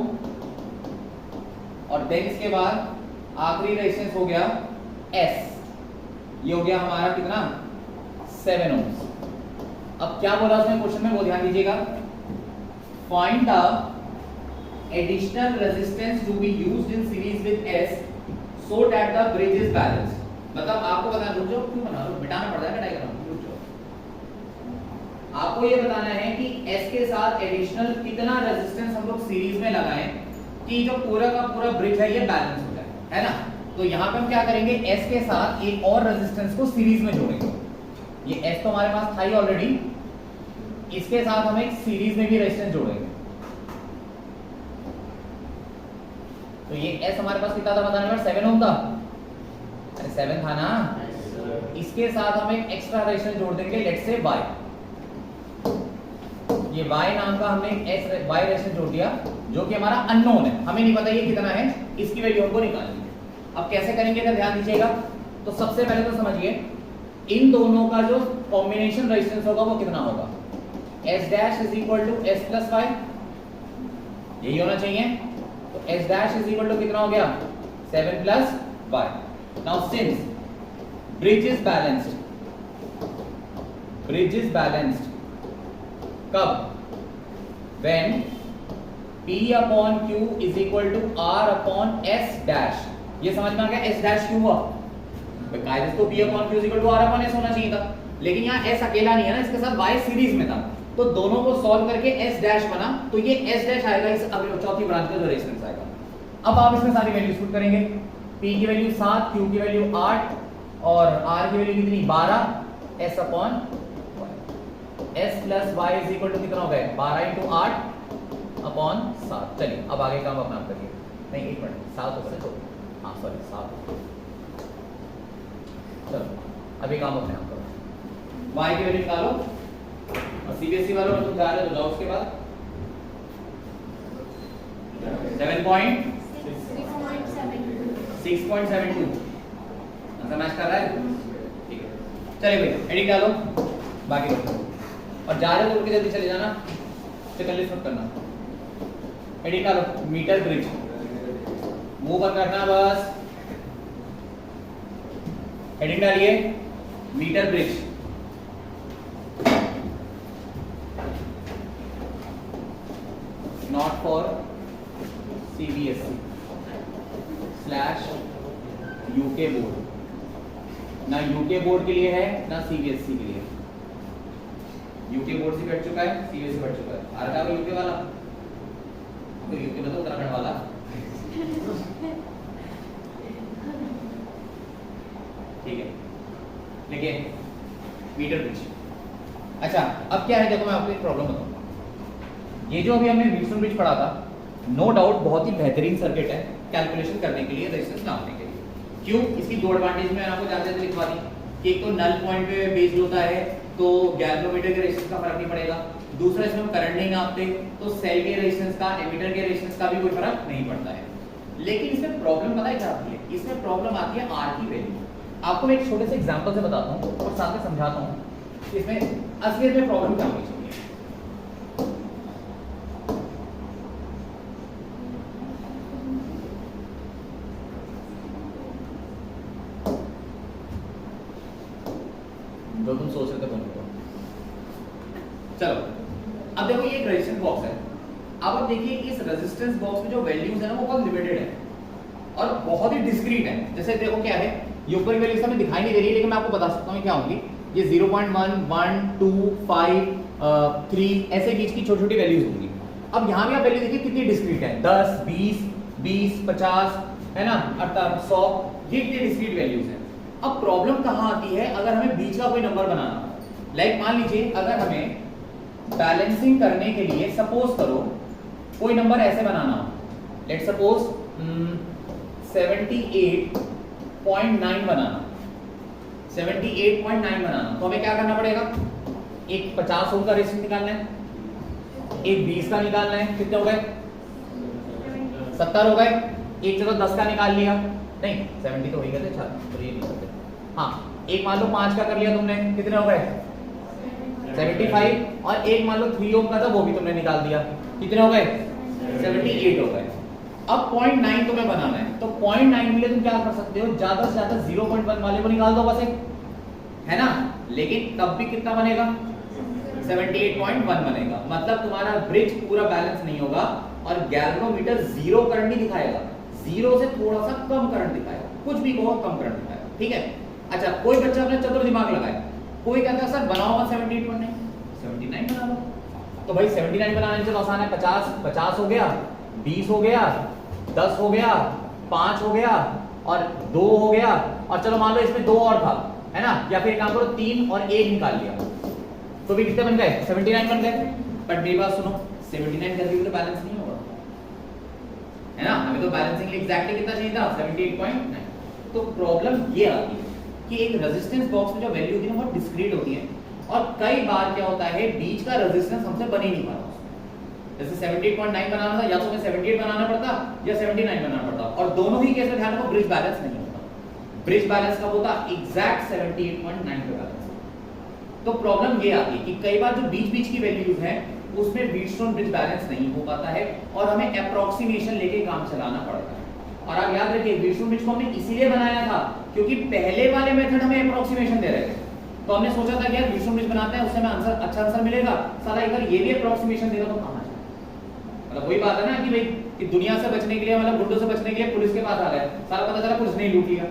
और देन इसके बाद आखिरी रेजिस्टेंस हो गया S, ये हो गया हमारा कितना 7 ओम। अब क्या बोला उसने क्वेश्चन में, वो ध्यान दीजिएगा। Find the additional resistance to be used in series with S so that the bridge is balanced। मतलब आपको बताना, रुक जाओ, क्यों बना रहे हो, मिटाना पड़ता है डायग्राम, रुक जाओ। आपको ये बताना है कि S के साथ एडिशनल कितना रेजिस्टेंस हम लोग सीरीज में लगाएं कि जो पूरा का पूरा ब्रिज है ये बैलेंस हो जाए, है ना। तो यहाँ पे हम क्या करेंगे, S के साथ एक और रेजिस्टेंस को सीरीज में जोड़ेंगे। ये S तो हमारे पास था ही ऑलरेडी, इसके साथ हम एक सीरीज में भी रेजिस्टेंस जोड़ेंगे। तो ये S हमारे पास कितना था बताने पर, 7 ओम था, अरे 7 था ना। इसके साथ हम एक एक्स्ट्रा रेजिस्टेंस जोड़ देंगे, लेट्स से Y। ये Y नाम का हमने एक Y रेजिस्टेंस जोड़ दिया, जो कि हमारा अननोन है, हमें नहीं पता ये कितना है, इसकी वैल्यू हमको निकालनी है। अब कैसे करेंगे इधर ध्यान दीजिएगा। तो सबसे पहले तो समझिए, इन दोनों का जो कॉम्बिनेशन रेजिस्टेंस होगा वो कितना होगा, S dash is equal to S plus Y, यही होना चाहिए। तो S dash is equal to कितना हो गया, 7 plus Y। Now since bridge is balanced, bridge is balanced कब, when P upon Q is equal to R upon S dash. ये समझ में आ गया, S डैश क्यों हुआ, कायदे से तो P upon Q is equal to R upon S होना चाहिए था, लेकिन यहाँ S अकेला नहीं है ना, इसके साथ Y सीरीज में था, तो दोनों को सॉल्व करके S डैश बना, तो ये S डैश आएगा इस अगले चौथी ब्रांच का जो रेजिस्टेंस आएगा। अब आप इसमें सारी वैल्यूज पुट करेंगे, P की वैल्यू 7, Q की वैल्यू 8 और R की वैल्यू कितनी 12, S upon S plus Y is equal to कितना हो गया 12 इंटू 8 अपॉन 7। चलिए अब आगे काम अपना करिए, नहीं 1 मिनट 7 हो गया तो, हाँ सॉरी 7। चलो अभी काम अपने आप करो, Y की वैल्यू निकालो, और CBSE वालों में तुम जा रहे हो जाओ उसके बाद 6.72 आंसर मैच कर रहा है, ठीक है। चलिए भाई एडिट डालो, बाकी करो, और जा रहे हो तो जल्दी चले जाना, लिस्ट मत करना। एडिट डालो, मीटर ब्रिज मूव बंद करना बस, हेडिंग डालिए meter bridge, not for CBSE / UK board, ना UK बोर्ड के लिए है ना CBSE के लिए। UK बोर्ड से कट चुका है, CBSE कट चुका है। आ रहा है UK वाला, तो UK में तो उत्तराखंड वाला ठीक है, देखिए मीटर ब्रिज। अच्छा अब क्या है, देखो मैं आपको एक प्रॉब्लम बताऊंगा। ये जो अभी हमने व्हीटस्टोन ब्रिज पढ़ा था, नो डाउट बहुत ही बेहतरीन सर्किट है कैलकुलेशन करने के लिए, रेजिस्टेंस नापने के लिए। क्यों, इसकी दो एडवांटेज में आपको जानते थे लिखवा दी कि एक तो नल पॉइंट पे बेस्ड होता है, तो गैल्वेनोमीटर के रेजिस्टेंस का फर्क नहीं पड़ेगा। दूसरा इसमें हम करंट नहीं नापते, तो सेल के रेजिस्टेंस का, एमीटर के रेजिस्टेंस का भी कोई फर्क नहीं पड़ता है। लेकिन इसमें प्रॉब्लम पता है क्या आती है, इसमें प्रॉब्लम आती है R की वैल्यू। आपको मैं एक छोटे से एग्जांपल से बताता हूँ और साथ में समझाता हूँ कि इसमें असलियत में प्रॉब्लम क्या होनी चाहिए। जो तुम सोच रहे थे बोलो। चलो अब देखो ये एक रेजिस्टेंस बॉक्स है। अब आप देखिए इस रेजिस्टेंस बॉक्स में जो वैल्यूज है ना वो बहुत लिमिटेड है और बहुत ही डिस्क्रीट है। जैसे देखो क्या है, ये ऊपर की वैल्यूज हमें दिखाई नहीं दे रही है, लेकिन मैं आपको बता सकता हूँ क्या होंगी। ये 0.1, 1, 2, 5, 3 ऐसे बीच की छोटी छोटी वैल्यूज होंगी। अब यहाँ भी आप वैल्यू देखिए कितनी डिस्क्रीट है, 10, 20, 20, 50 है ना, 100, ये कितनी डिस्क्रीट वैल्यूज है। अब प्रॉब्लम कहाँ आती है, अगर हमें बीच का कोई नंबर बनाना हो। लाइक मान लीजिए अगर हमें बैलेंसिंग करने के लिए सपोज करो कोई नंबर ऐसे बनाना हो, लेट सपोज 78.9 बनाना, 78.9 बनाना, तो हमें क्या करना पड़ेगा, एक 50 ओम का रेजिस्टेंस निकालना है, एक 20 का निकालना है, कितने हो गए 70 हो गए, एक जगह 10 का निकाल लिया, नहीं 70 तो हो ही गए थे, तो ये नहीं करते। हाँ एक मान लो 5 का कर लिया तुमने, कितने हो गए 75, और एक मान लो 3 ओम का था वो भी तुमने निकाल दिया, कितने हो गए 78 हो गए। अब 0.9 तुम्हें बनाना है, तो 0.9 के लिए तुम क्या कर सकते हो, ज्यादा से ज्यादा 0.1 वाले को निकाल दो बस एक, है ना, लेकिन तब भी कितना बनेगा 78.1 बनेगा। मतलब तुम्हारा ब्रिज पूरा बैलेंस नहीं होगा और गैल्वेनोमीटर जीरो करंट नहीं दिखाएगा, जीरो से थोड़ा सा कम करंट दिखाएगा, कुछ भी बहुत कम करंट दिखाएगा, ठीक है। अच्छा कोई बच्चा अपने चतुर दिमाग लगाए, कोई कहता है सर बनाओ 78.9, 79 बना लो, तो भाई 79 बनाने से आसान है, 50 हो गया, 20 हो गया, 10 हो गया, 5 हो गया और 2 हो गया, और चलो मान लो इसमें 2 और था, है ना, या फिर काम करो 3 और 1 निकाल लिया, तो भी कितने बन गए 79 बन गए। बट मेरी बात सुनो, 79 करके भी तो बैलेंस नहीं होगा, है ना, हमें तो बैलेंसिंग के लिए एग्जैक्टली कितना चाहिए था 78.9। तो प्रॉब्लम ये आती है कि एक रेजिस्टेंस बॉक्स में जो वैल्यू होती है बहुत डिस्क्रीट होती है, और कई बार क्या होता है बीच का रेजिस्टेंस हमसे बन ही नहीं पाता। जैसे 78.9 बनाना था, या तो हमें 78 बनाना पड़ता या 79 बनाना पड़ता, और दोनों ही केस में ध्यान रखो ब्रिज बैलेंस नहीं होता। ब्रिज बैलेंस कब होता, एग्जैक्ट 78.9 पे बैलेंस। तो प्रॉब्लम ये आती है कि कई बार जो बीच बीच की वैल्यूज हैं उसमें व्हीटस्टोन ब्रिज बैलेंस नहीं हो पाता है और हमें अप्रोक्सीमेशन लेके काम चलाना पड़ता है। और आप याद रखिए व्हीटस्टोन ब्रिज को हमने इसीलिए बनाया था क्योंकि पहले वाले मेथड हमें अप्रोक्सीमेशन दे रहे थे, तो हमने सोचा था कि यार व्हीटस्टोन ब्रिज बनाते हैं उससे हमें आंसर अच्छा आंसर मिलेगा, साला अगर ये भी अप्रोक्सीमेशन देगा तो कहां जाए। मतलब वही बात है ना कि भाई कि दुनिया से बचने के लिए, मतलब गुंडों से बचने के लिए पुलिस के पास आ गए, सारा पता चला पुलिस ने लूट लिया,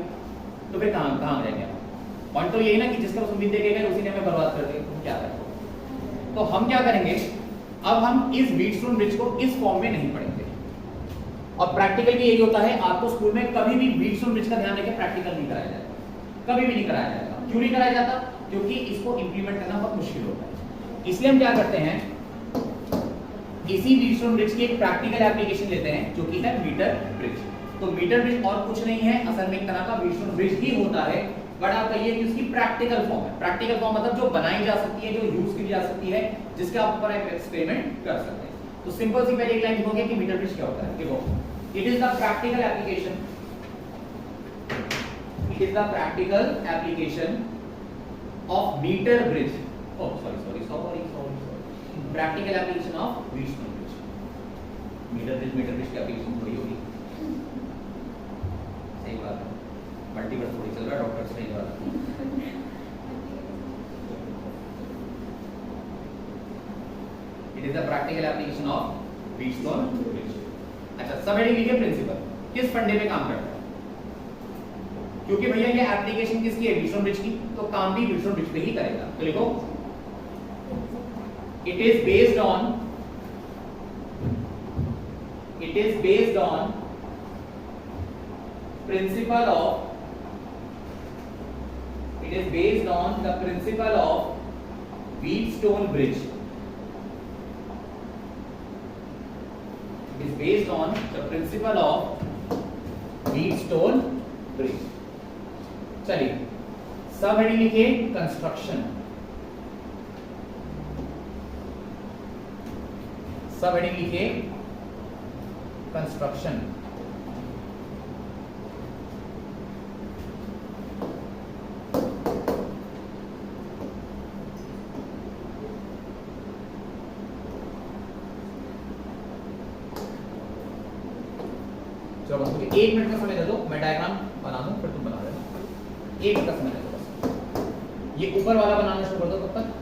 तो फिर कहां जाएंगे। पॉइंट तो यही ना कि जिसका उम्मीद देके गए उसी ने हमें बर्बाद कर दिया, तो क्या करें। तो हम क्या करेंगे, अब हम इस व्हीटस्टोन ब्रिज को इस फॉर्म में नहीं पढ़ेंगे, और प्रैक्टिकल भी यही होता है, आपको स्कूल में कभी भी व्हीटस्टोन ब्रिज का ध्यान रखें प्रैक्टिकल नहीं कराया जाएगा, कभी भी नहीं कराया जाएगा। क्यों नहीं कराया जाता, क्योंकि इसको इंप्लीमेंट करना बहुत मुश्किल होता है। इसलिए हम क्या करते हैं, इसी व्हीटस्टोन ब्रिज की एक प्रैक्टिकल एप्लीकेशन लेते हैं जो कि है मीटर ब्रिज। तो मीटर ब्रिज और कुछ नहीं है, असल में एक तरह का व्हीटस्टोन ब्रिज ही होता है, बट आप कहिए कि उसकी प्रैक्टिकल फॉर्म है। प्रैक्टिकल फॉर्म मतलब जो बनाई जा सकती है, जो यूज की जा सकती है, जिसके आप ऊपर एक एक्सपेरिमेंट कर सकते हैं। तो सिंपल सी पहले एक लाइन लिखोगे कि मीटर ब्रिज क्या होता है। देखो, it is the practical application, it is the practical application of meter bridge, sorry practical application of Wheatstone bridge. Meter bridge की एप्लीकेशन थोड़ी होगी, सही बात है, मल्टीवर्स थोड़ी चल रहा है, डॉक्टर से नहीं वाला। It is the practical application of Wheatstone bridge. अच्छा, सब हेडिंग लिखिए प्रिंसिपल, किस फंडे पे काम करता है, क्योंकि भैया ये एप्लीकेशन किसकी है, व्हीटस्टोन ब्रिज की, तो काम भी व्हीटस्टोन ब्रिज पे ही करेगा। तो लिखो, it is based on principle of, it is based on the principle of Wheatstone bridge, it is based on the principle of Wheatstone bridge। चलिए सब हेडिंग लिखिए कंस्ट्रक्शन, सब हेडिंग लिखिए कंस्ट्रक्शन। चलो बस मुझे 1 मिनट का समय दे दो, मैं डायग्राम बना दूं, फिर तुम बना देना। 1 मिनट का समय दे दो बस। ये ऊपर वाला बनाना शुरू कर दो तब तक।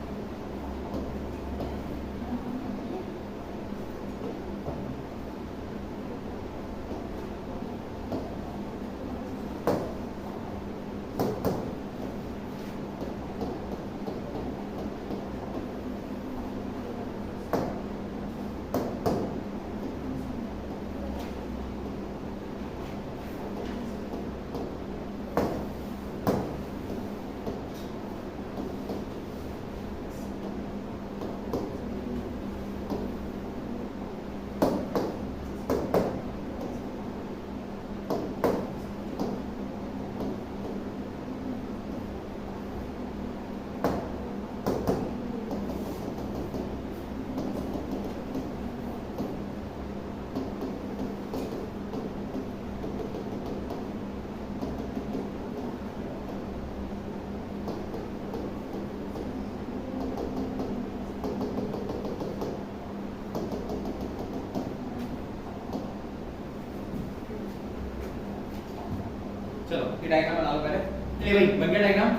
चलो ये डायग्राम बना लो पहले। चलिए भाई बन गया डायग्राम।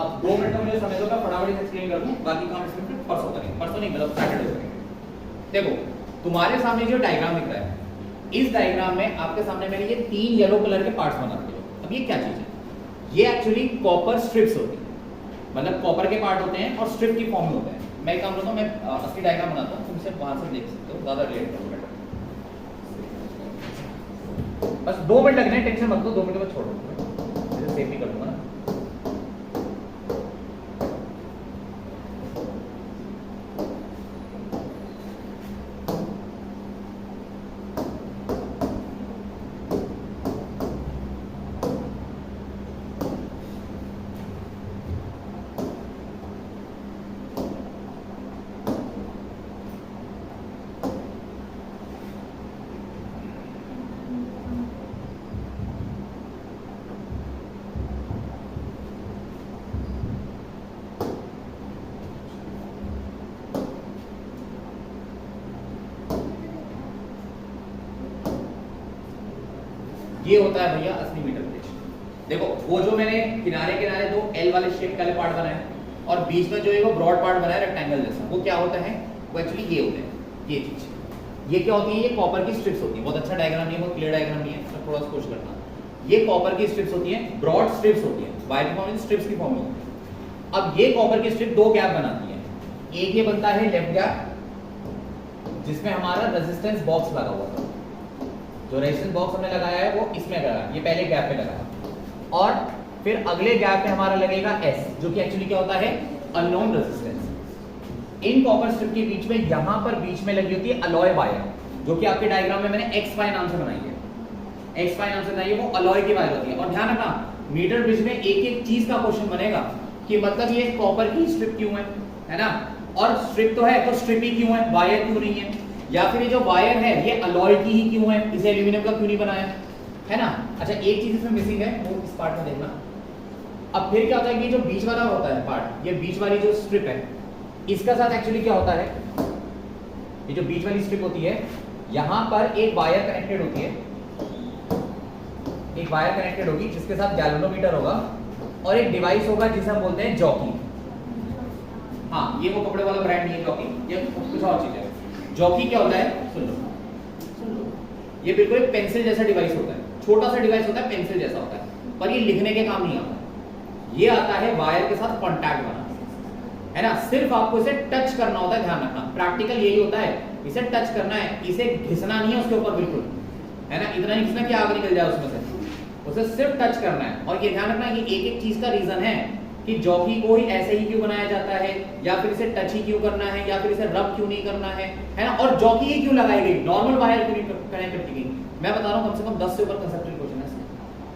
अब 2 मिनट में मुझे समय दो, मैं फटाफट से एक्सप्लेन कर दूं, बाकी काम इसमें फिर परसों करेंगे। परसों नहीं मतलब सैटरडे करेंगे। देखो तुम्हारे सामने जो डायग्राम दिख रहा है, इस डायग्राम में आपके सामने मैंने ये 3 येलो कलर के पार्ट्स बना दिए। अब ये क्या चीज है? ये एक्चुअली कॉपर स्ट्रिप्स होती है, मतलब कॉपर के पार्ट होते हैं और स्ट्रिप की फॉर्म में होते हैं। मैं एक काम करता हूं, मैं असली डायग्राम बनाता हूं, तुम सिर्फ वहां से देख सकते हो, ज्यादा रिलेट करो बेटा। बस 2 मिनट लगने, टेंशन मत लो, 2 मिनट में छोड़ दो, इसे सेव भी कर दूंगा ना। ये होता है भैया असली मीटर ब्रिज। देखो वो जो मैंने किनारे किनारे 2 एल वाले शेप वाले पार्ट बनाए और बीच में जो है वो ब्रॉड पार्ट बनाया रेक्टेंगल जैसा, वो क्या होता है? वो एक्चुअली ये होते हैं, ये चीज। ये क्या होती है? ये कॉपर की स्ट्रिप्स होती है। बहुत अच्छा डायग्राम नहीं है, बहुत क्लियर डायग्राम नहीं है, तो थोड़ा सा कोशिश करना। ये कॉपर की स्ट्रिप्स होती हैं, ब्रॉड स्ट्रिप्स होती हैं, वायर की फॉर्म में स्ट्रिप्स की फॉर्म में होती है। अब ये कॉपर की स्ट्रिप 2 गैप बनाती है। एक ये बनता है लेफ्ट गैप, जिसमें हमारा रेजिस्टेंस बॉक्स लगा हुआ था। जो रेजिस्टेंस बॉक्स हमने लगाया है वो इसमें लगा, ये पहले गैप में लगा, और फिर अगले गैप में हमारा लगेगा एस, जो कि एक्चुअली क्या होता है? Unknown resistance. In copper strip के बीच में यहां पर बीच में लगी होती है अलॉय वायर, जो कि आपके डायग्राम में मैंने एक्स वाई नाम से बनाई है। एक्स वाई नाम से बनाई है, वो अलॉय की वायर होती है। और ध्यान रखना, मीटर ब्रिज में एक एक चीज का क्वेश्चन बनेगा कि मतलब ये कॉपर की स्ट्रिप क्यों है ना? और स्ट्रिप तो है, तो स्ट्रिप ही क्यों है, वायर क्यों नहीं है? या फिर ये जो वायर है ये अलॉय की ही क्यों है, इसे एल्यूमिनियम का क्यों नहीं बनाया, है ना? अच्छा एक चीज इसमें मिसिंग है, वो इस पार्ट में देखना। अब फिर क्या होता है कि जो बीच वाला होता है पार्ट, ये बीच वाली जो स्ट्रिप है, इसका साथ एक्चुअली क्या होता है? ये जो बीच वाली स्ट्रिप होती है, यहां पर एक वायर कनेक्टेड होती है, एक वायर कनेक्टेड होगी जिसके साथ गैल्वेनोमीटर होगा, और एक डिवाइस होगा जिसे हम बोलते हैं जॉकी। हाँ, ये वो कपड़े वाला ब्रांड नहीं है जॉकी, ये कुछ और चीज है। जॉकी क्या होता है? सुन लो, ये बिल्कुल एक पेंसिल जैसा डिवाइस होता है, छोटा सा डिवाइस होता है, पेंसिल जैसा होता है, पर ये लिखने के काम नहीं आता। ये आता है वायर के साथ कांटेक्ट बनाना, है ना? सिर्फ आपको इसे टच करना होता है, ध्यान रखना। प्रैक्टिकल यही होता है, इसे टच करना है, इसे घिसना नहीं है उसके ऊपर बिल्कुल, है ना? इतना नहीं घिसना कि आग निकल जाए उसमें से, उसे सिर्फ टच करना है। और ये ध्यान रखना कि एक एक चीज का रीजन है कि जॉकी को ही ऐसे ही क्यों बनाया जाता है, या फिर इसे टच ही क्यों करना है, या फिर इसे रब क्यों नहीं करना है ना? और जॉकी ही क्यों लगाई गई, नॉर्मल वायर क्यों नहीं कनेक्ट की गई? मैं बता रहा हूँ कम से कम 10 से ऊपर कंसेप्चुअल क्वेश्चन है,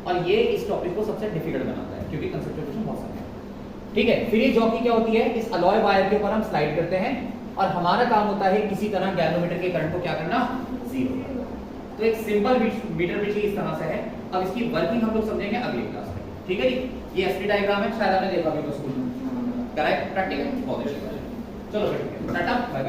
और ये इस टॉपिक को सबसे डिफिकल्ट बनाता है, क्योंकि कंसेप्चुअल क्वेश्चन बहुत सारे हैं। ठीक है, फिर ये जॉकी क्या होती है? इस अलॉय वायर के ऊपर हम स्लाइड करते हैं, और हमारा काम होता है किसी तरह गैल्वेनोमीटर के करंट को क्या करना? जीरो करना। तो एक सिंपल मीटर ब्रिज इस तरह से है। अब इसकी वर्किंग हम लोग समझेंगे अगली क्लास में, ठीक है जी? ये असली डायग्राम है, शायद आपने देखा होगा स्कूल में, करेक्ट? प्रैक्टिकल बहुत अच्छी बात है। चलो बेटा, टाटा, बाय बाय।